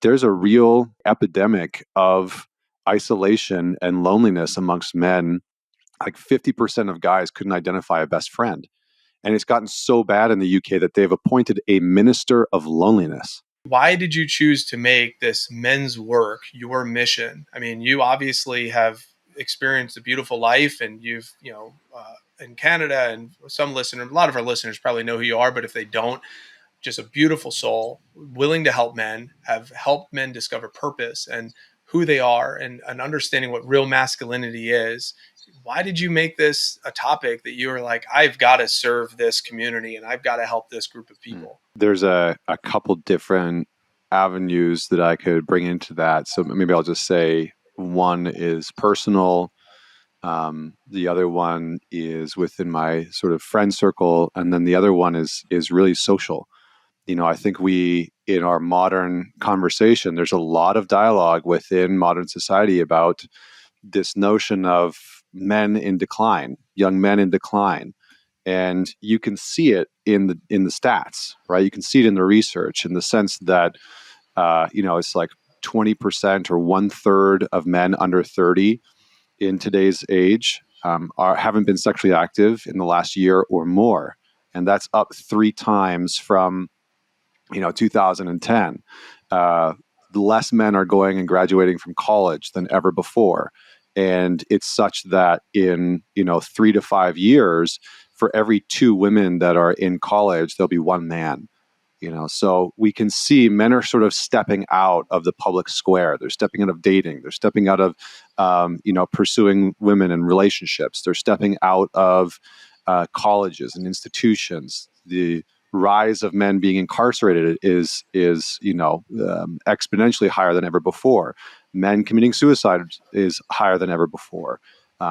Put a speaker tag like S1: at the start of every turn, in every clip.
S1: there's a real epidemic of isolation and loneliness amongst men. Like 50% of guys couldn't identify a best friend. And it's gotten so bad in the UK that they've appointed a minister of loneliness.
S2: Why did you choose to make this men's work your mission? I mean, you obviously have experienced a beautiful life, and you've, in Canada, and a lot of our listeners probably know who you are, but if they don't, just a beautiful soul, willing to help men, have helped men discover purpose and who they are, and understanding what real masculinity is. Why did you make this a topic that you were like, I've got to serve this community and I've got to help this group of people?
S1: There's a couple different avenues that I could bring into that. So maybe I'll just say one is personal. The other one is within my sort of friend circle. And then the other one is really social. I think in our modern conversation, there's a lot of dialogue within modern society about this notion of men in decline, young men in decline. And you can see it in the stats, right? You can see it in the research in the sense that, it's like 20% or 1/3 of men under 30 in today's age haven't been sexually active in the last year or more. And that's up 3 times from 2010. Less men are going and graduating from college than ever before. And it's such that in, 3 to 5 years, for every 2 women that are in college, there'll be 1 man. So we can see men are sort of stepping out of the public square. They're stepping out of dating. They're stepping out of, pursuing women and relationships. They're stepping out of colleges and institutions. The rise of men being incarcerated is exponentially higher than ever before. Men committing suicide is higher than ever before.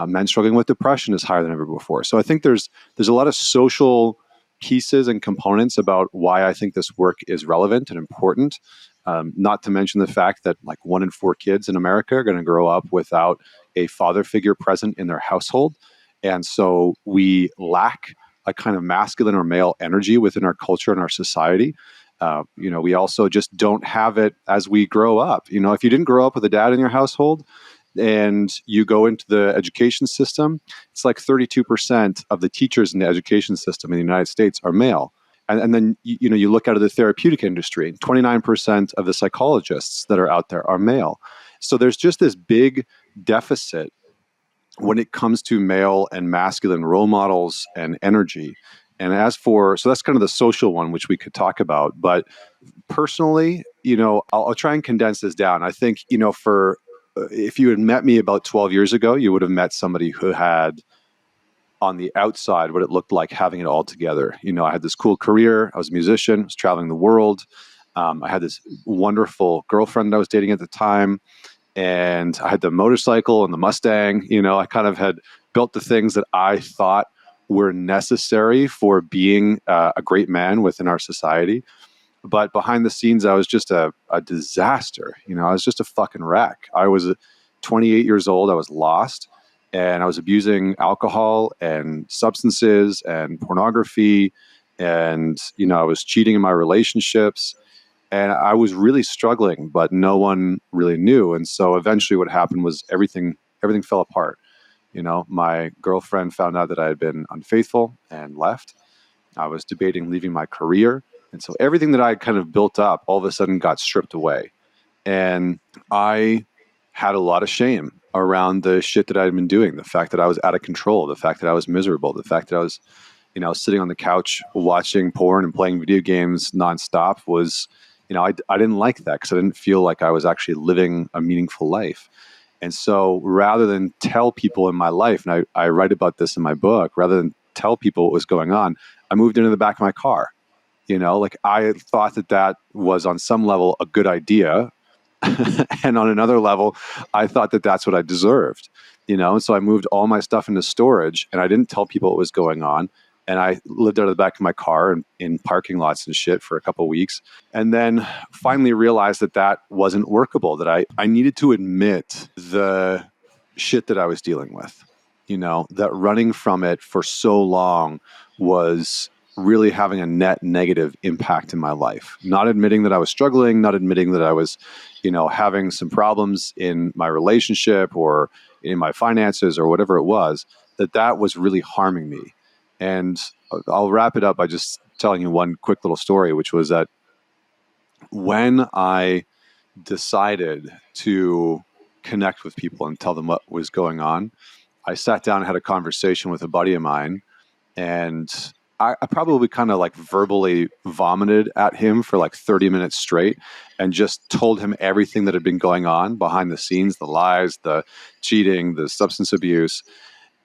S1: Men struggling with depression is higher than ever before. So I think there's a lot of social pieces and components about why I think this work is relevant and important. Not to mention the fact that like 1 in 4 kids in America are going to grow up without a father figure present in their household. And so we lack a kind of masculine or male energy within our culture and our society. We also just don't have it as we grow up. If you didn't grow up with a dad in your household and you go into the education system, it's like 32% of the teachers in the education system in the United States are male. And then, you look out of the therapeutic industry, 29% of the psychologists that are out there are male. So there's just this big deficit when it comes to male and masculine role models and energy. And so that's kind of the social one, which we could talk about. But personally, I'll try and condense this down. I think, if you had met me about 12 years ago, you would have met somebody who had on the outside what it looked like having it all together. I had this cool career. I was a musician, I was traveling the world. I had this wonderful girlfriend I was dating at the time. And I had the motorcycle and the Mustang. I kind of had built the things that I thought were necessary for being a great man within our society. But behind the scenes, I was just a disaster. I was just a fucking wreck. I was 28 years old. I was lost. And I was abusing alcohol and substances and pornography. And, I was cheating in my relationships. And I was really struggling, but no one really knew. And so eventually what happened was everything fell apart. My girlfriend found out that I had been unfaithful and left. I was debating leaving my career. And so everything that I had kind of built up all of a sudden got stripped away. And I had a lot of shame around the shit that I had been doing, the fact that I was out of control, the fact that I was miserable, the fact that I was, sitting on the couch watching porn and playing video games nonstop was, I didn't like that because I didn't feel like I was actually living a meaningful life. And so rather than tell people in my life, and I write about this in my book, rather than tell people what was going on, I moved into the back of my car. I thought that was on some level a good idea. And on another level, I thought that that's what I deserved, and so I moved all my stuff into storage and I didn't tell people what was going on. And I lived out of the back of my car and in parking lots and shit for a couple of weeks. And then finally realized that wasn't workable, that I needed to admit the shit that I was dealing with, that running from it for so long was really having a net negative impact in my life. Not admitting that I was struggling, not admitting that I was, having some problems in my relationship or in my finances or whatever it was, that was really harming me. And I'll wrap it up by just telling you one quick little story, which was that when I decided to connect with people and tell them what was going on, I sat down and had a conversation with a buddy of mine, and I probably kind of like verbally vomited at him for like 30 minutes straight and just told him everything that had been going on behind the scenes, the lies, the cheating, the substance abuse.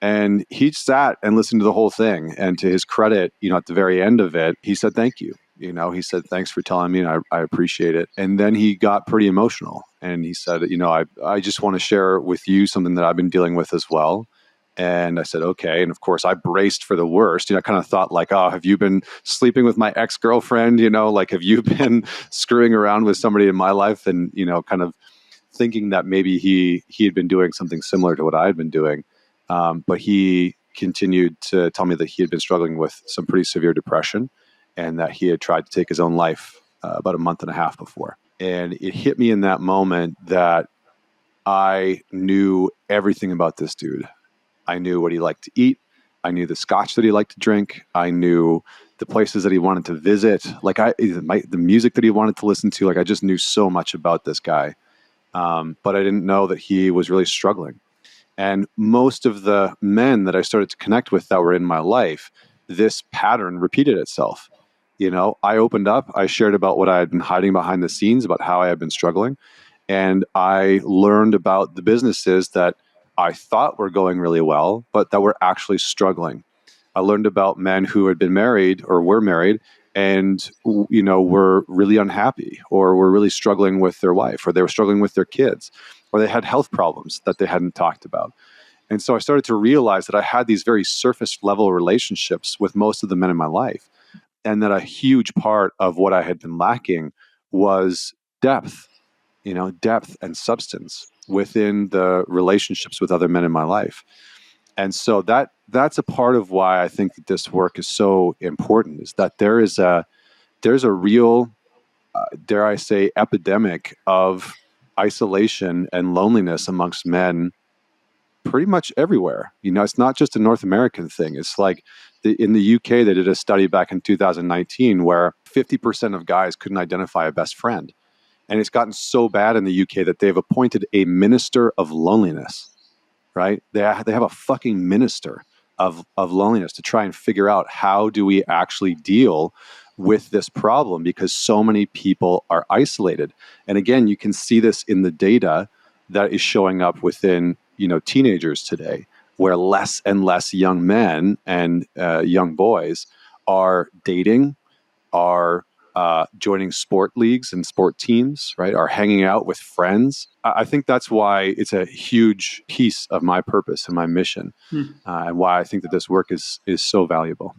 S1: And he sat and listened to the whole thing. And to his credit, at the very end of it, he said, thank you. He said, thanks for telling me, and I appreciate it. And then he got pretty emotional. And he said, I just want to share with you something that I've been dealing with as well. And I said, okay. And of course, I braced for the worst. I kind of thought like, oh, have you been sleeping with my ex-girlfriend? Like, have you been screwing around with somebody in my life? And, kind of thinking that maybe he had been doing something similar to what I had been doing. But he continued to tell me that he had been struggling with some pretty severe depression and that he had tried to take his own life about a month and a half before. And it hit me in that moment that I knew everything about this dude. I knew what he liked to eat. I knew the scotch that he liked to drink. I knew the places that he wanted to visit. Like the music that he wanted to listen to. Like I just knew so much about this guy. But I didn't know that he was really struggling. And most of the men that I started to connect with that were in my life, this pattern repeated itself. I opened up, I shared about what I had been hiding behind the scenes, about how I had been struggling. And I learned about the businesses that I thought were going really well, but that were actually struggling. I learned about men who had been married or were married and, were really unhappy or were really struggling with their wife, or they were struggling with their kids, or they had health problems that they hadn't talked about. And so I started to realize that I had these very surface level relationships with most of the men in my life. And that a huge part of what I had been lacking was depth, depth and substance within the relationships with other men in my life. And so that's a part of why I think that this work is so important, is that there's a real, dare I say, epidemic of isolation and loneliness amongst men pretty much everywhere. It's not just a North American thing. It's like in the UK, they did a study back in 2019 where 50% of guys couldn't identify a best friend. And it's gotten so bad in the UK that they've appointed a minister of loneliness, right? They have a fucking minister of loneliness to try and figure out how do we actually deal with this problem, because so many people are isolated. And again, you can see this in the data that is showing up within, teenagers today, where less and less young men and young boys are dating, are joining sport leagues and sport teams, right? Are hanging out with friends. I think that's why it's a huge piece of my purpose and my mission, and why I think that this work is so valuable.